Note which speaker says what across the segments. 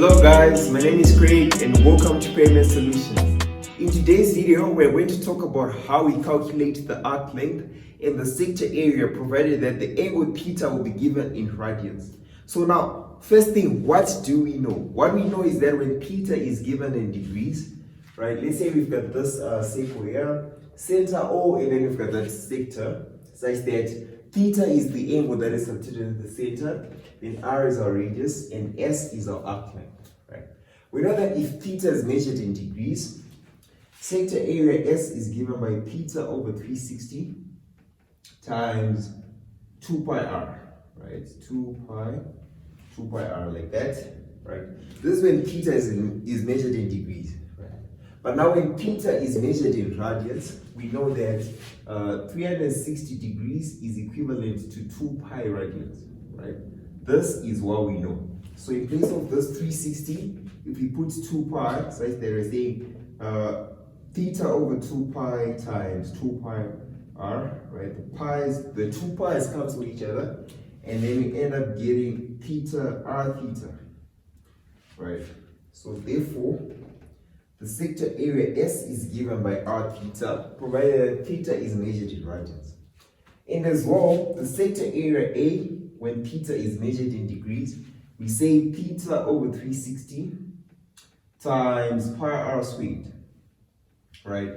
Speaker 1: Hello guys, my name is Craig and welcome to Peri Solutions. In today's video, we're going to talk about how we calculate the arc length and the sector area provided that the angle theta will be given in radians. So now, first thing, what do we know? What we know is that when theta is given in degrees, right? Let's say we've got this circle here, center O, and then we've got that sector, such that theta is the angle that is subtended in the center, then R is our radius, and S is our arc length, right? We know that if theta is measured in degrees, sector area S is given by theta over 360 times 2 pi R, right? 2 pi R like that, right? This is when theta is measured in degrees, right? But now when theta is measured in radians, we know that 360 degrees is equivalent to 2 pi radians, right? This is what we know. So in place of this 360, if we put 2 pi, so there is a theta over 2 pi times 2 pi r, right? The 2 pi's cancel each other, and then we end up getting theta r theta, right? So therefore, the sector area S is given by r theta, provided that theta is measured in radians. And as well, the sector area A, when theta is measured in degrees, we say theta over 360 times pi r squared, right?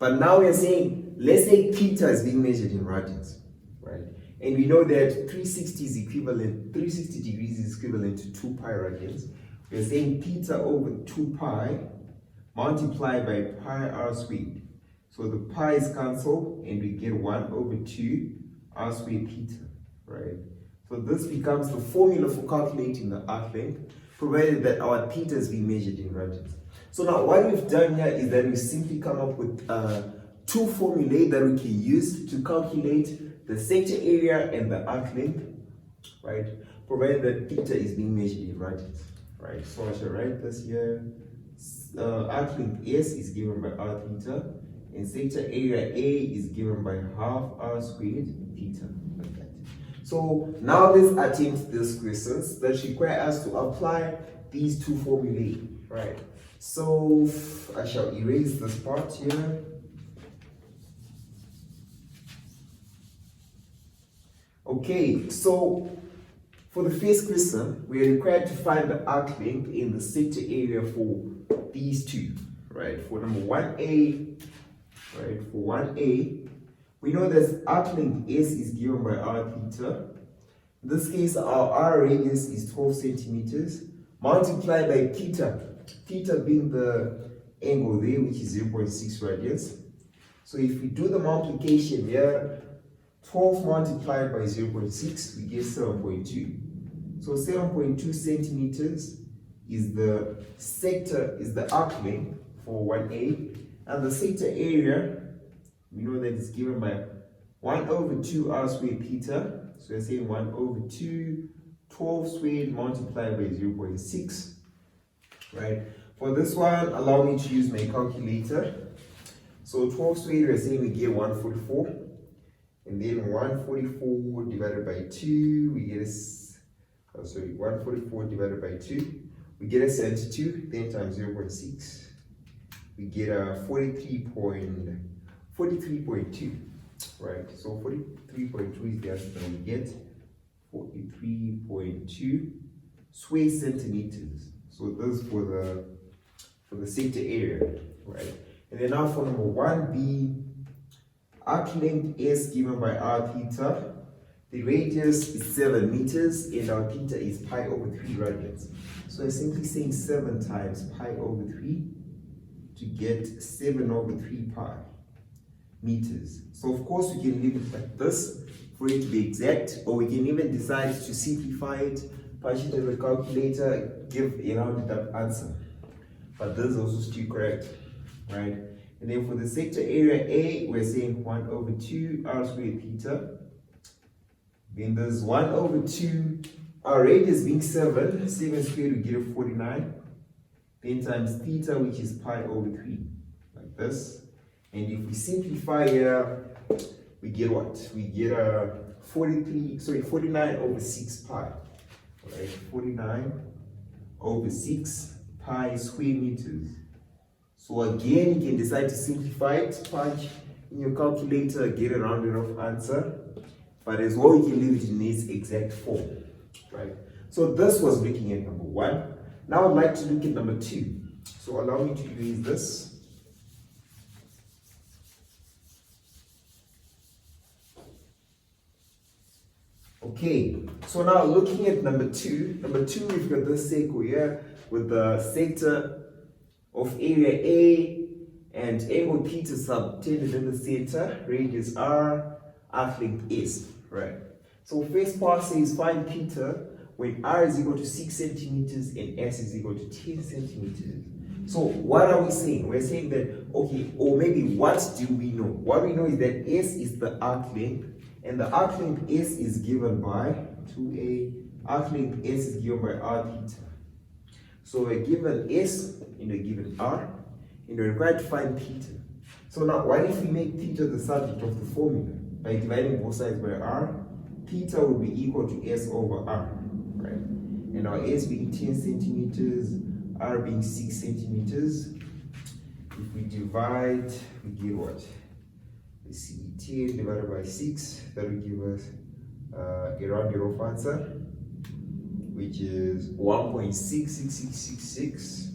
Speaker 1: But now we're saying, let's say theta is being measured in radians, right? And we know that 360 degrees is equivalent to 2 pi radians. We're saying theta over 2 pi multiplied by pi r squared. So the pi's cancel and we get 1 over 2 r squared theta, right? So this becomes the formula for calculating the arc length, provided that our theta is being measured in radians. So now what we've done here is that we simply come up with two formulae that we can use to calculate the sector area and the arc length, right? Provided that theta is being measured in radians, right? So I shall write this here. Arc length S is given by r theta, and sector area A is given by half r squared theta, like that. So now let's attempt these questions that require us to apply these two formulae, right? So I shall erase this part here. Okay, so for the first question, we are required to find the arc length in the sector area for these two, right? For number 1A, right? For 1A, we know that arc length S is given by r theta. In this case, our r radius is 12 centimeters multiplied by theta, theta being the angle there, which is 0.6 radians. So if we do the multiplication here, 12 multiplied by 0.6, we get 7.2. So 7.2 centimeters is the arc length for 1A, and the sector area, we know that it's given by 1 over 2 r squared theta. So we're saying 1 over 2, 12 squared multiplied by 0.6, right? For this one, allow me to use my calculator. So 12 squared, we're saying we get 144. And then 144 divided by 2, we get 144 divided by 2, we get a 72, then times 0.6, we get a 43.2, right? So 43.2 is the answer that we get, 43.2 square centimeters. So this is for the sector area, right? And then now for number 1B, arc length S given by r theta, the radius is 7 meters and our theta is pi over 3 radians. So I'm simply saying 7 times pi over 3 to get 7 over 3 pi meters. So of course we can leave it like this for it to be exact, or we can even decide to simplify it, punch it in the calculator, give a rounded up answer. But this is also still correct, right? And then for the sector area A, we're saying 1 over 2 r squared theta. Then there's 1 over 2, our radius being 7 squared, we get a 49. Then times theta, which is pi over 3, like this. And if we simplify here, we get what? We get a 49 over 6 pi, right? 49 over 6 pi square meters. So again, you can decide to simplify it, punch in your calculator, get a rounded off answer. But as well, you can leave it in its exact form, right? So this was looking at number 1. Now I'd like to look at number 2. So allow me to erase this. Okay, so now looking at number 2, we've got this circle here with the sector of area A and angle theta subtended in the center, radius R, arc length S, right? So first part says find theta when R is equal to 6 centimeters and S is equal to 10 centimeters. So what are we saying? We're saying that, okay, or maybe what do we know? What we know is that S is the arc length, and the arc length S is given by 2A, arc length S is given by R theta. So we're given S and we're given R, and we're required to find theta. So now, what if we make theta the subject of the formula? By dividing both sides by R, theta will be equal to S over R, right? And our S being 10 centimeters, R being 6 centimeters. If we divide, we get what? Let's see, 10 divided by 6, that will give us a rounded off answer, which is 1.66666,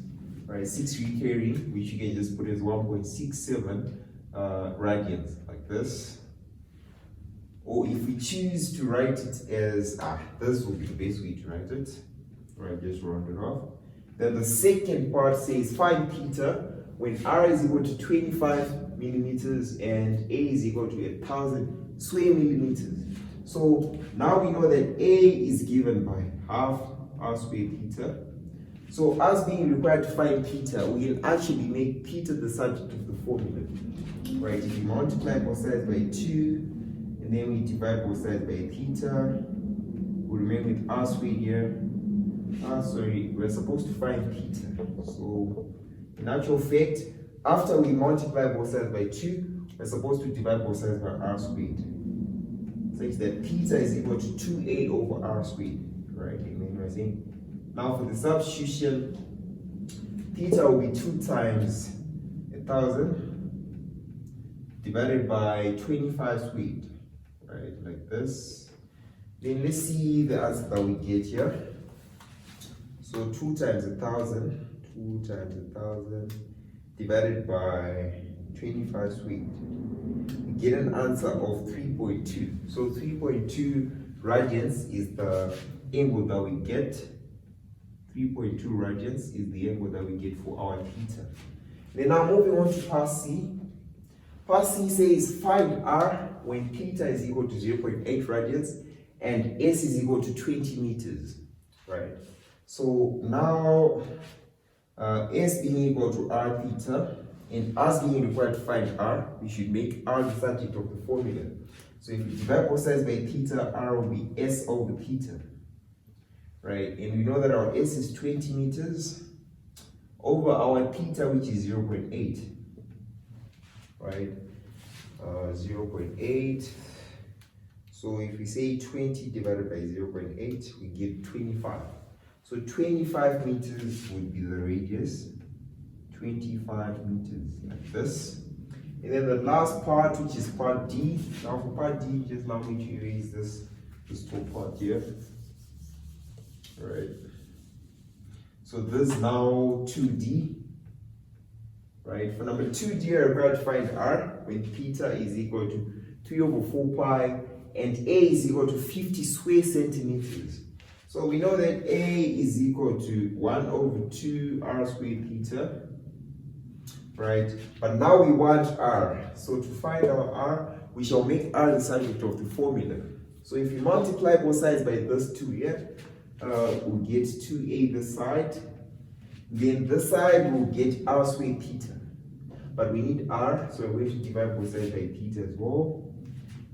Speaker 1: right? 6 recurring, which you can just put as 1.67 radians, like this. Or if we choose to write it as, this will be the best way to write it, right? Just round it off. Then the second part says find theta when R is equal to 25 millimeters and A is equal to 1,000 square millimeters. So now we know that A is given by half R squared theta. So us being required to find theta, we can actually make theta the subject of the formula, right? If you multiply both sides by 2, and then we divide both sides by theta, we remain with R squared here. We're supposed to find theta. So in actual fact, after we multiply both sides by 2, we're supposed to divide both sides by R squared, such that theta is equal to 2A over R squared, right? And then we're saying, now for the substitution, theta will be 2 times 1,000 divided by 25 squared, right? Like this. Then let's see the answer that we get here. So 2 times 1,000, 2 times 1,000 divided by 25 squared. We get an answer of 3.2. So 3.2 radians is the angle that we get. 3.2 radians is the angle that we get for our theta. Then now moving on to part C. Part C says find R when theta is equal to 0.8 radians and S is equal to 20 meters, right? So now S being equal to R theta and us being required to find R, we should make R the subject of the formula. So if we divide both sides by theta, R will be S over theta, right? And we know that our S is 20 meters over our theta, which is 0.8, right? 0.8. So if we say 20 divided by 0.8, we get 25. So 25 meters would be the radius, 25 meters, like this. And then the last part, which is part D. Now for part D, just allow me to erase this top part here. All right. So this is now 2D, right? For number 2D, we're required to find R when theta is equal to 3 over 4 pi and A is equal to 50 square centimeters. So we know that A is equal to 1 over 2 R squared theta, right? But now we want R. So to find our R, we shall make R the subject of the formula. So if you multiply both sides by this 2 here, we'll get 2A this side. Then this side will get R squared theta. But we need R, so we're going to divide both sides by theta as well.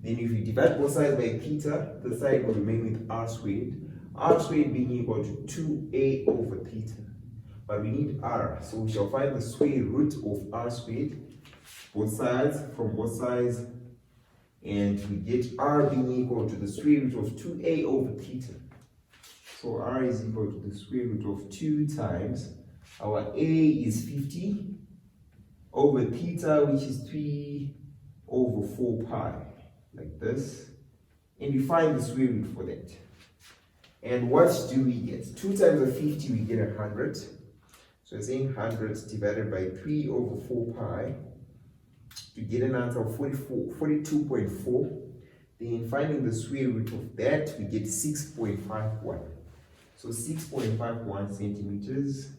Speaker 1: Then if you divide both sides by theta, the side will remain with R squared. R squared being equal to 2A over theta. But we need R, so we shall find the square root of R squared, both sides, from both sides, and we get R being equal to the square root of 2A over theta. So r is equal to the square root of 2 times our a is 50 over theta, which is 3 over 4 pi, like this. And we find the square root for that. And what do we get? 2 times the 50, we get 100. So it's saying 100 divided by 3 over 4 pi to get an answer of 42.4. Then finding the square root of that, we get 6.51. So 6.51 centimeters.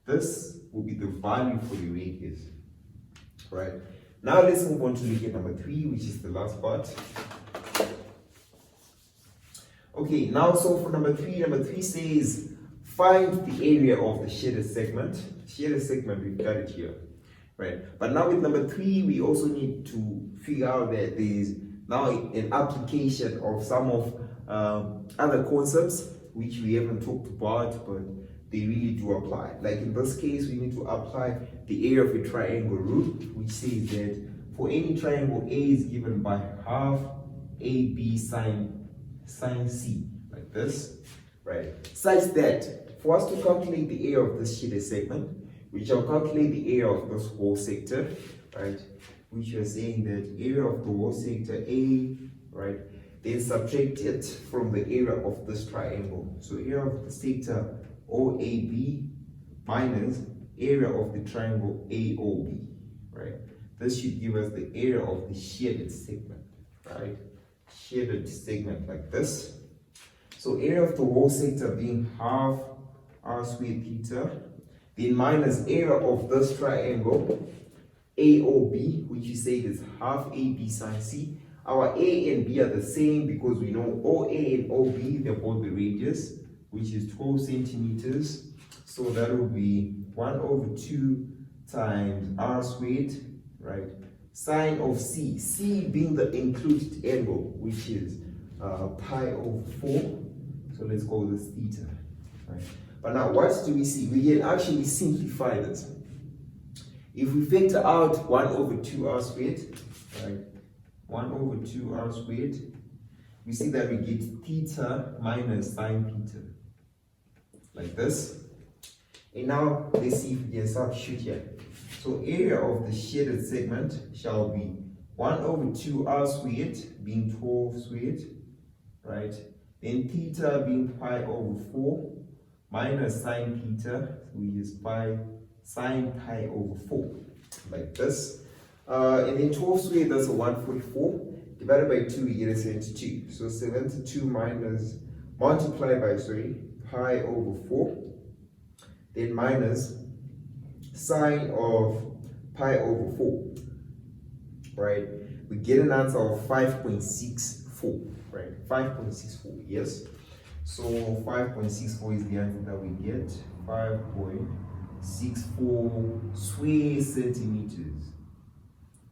Speaker 1: This will be the value for the radius. Right. Now let's move on to look at number 3, which is the last part. Okay, now so for number 3 says find the area of the shaded segment. Shaded segment, we've got it here. Right. But now with number 3, we also need to figure out that there is now an application of some of other concepts which we haven't talked about, but they really do apply. Like in this case, we need to apply the area of a triangle rule, which says that for any triangle, A is given by half AB sine C, like this, right? Such that for us to calculate the area of this shaded segment, we shall calculate the area of this whole sector, right? Which we are saying that area of the whole sector A, right? Then subtract it from the area of this triangle. So area of the sector OAB minus area of the triangle AOB, right? This should give us the area of the shaded segment, right? Shaded segment like this. So area of the whole sector being half r squared theta, then minus area of this triangle AOB, which you say is half AB sine C. Our A and B are the same because we know OA and OB, they're both the radius, which is 12 centimeters. So that will be 1 over 2 times r squared, right? Sine of C, C being the included angle, which is pi over 4. So let's call this theta, right? But now what do we see? We can actually simplify this. If we factor out 1 over 2 r squared, right? 1 over 2 r squared, we see that we get theta minus sine theta, like this. And now let's see if we can substitute here. So area of the shaded segment shall be 1 over 2 r squared being 12 squared, right? Then theta being pi over 4 minus sine theta, which is pi sine pi over 4, like this. And then 12 squared, that's a 144. Divided by 2, we get a 72. So 72 minus, multiplied by, pi over 4. Then minus sine of pi over 4. Right? We get an answer of 5.64. Right? 5.64, yes. So 5.64 is the answer that we get. 5.64 square centimeters.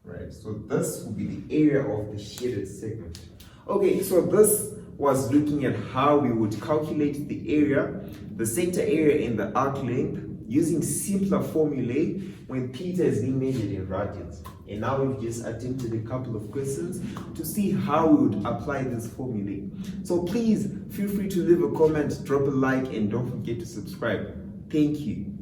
Speaker 1: Right, so this will be the area of the shaded segment. Okay, so this was looking at how we would calculate the area, the sector area and the arc length using simpler formulae when theta is being measured in radians. And now we've just attempted a couple of questions to see how we would apply this formulae. So please feel free to leave a comment, drop a like, and don't forget to subscribe. Thank you.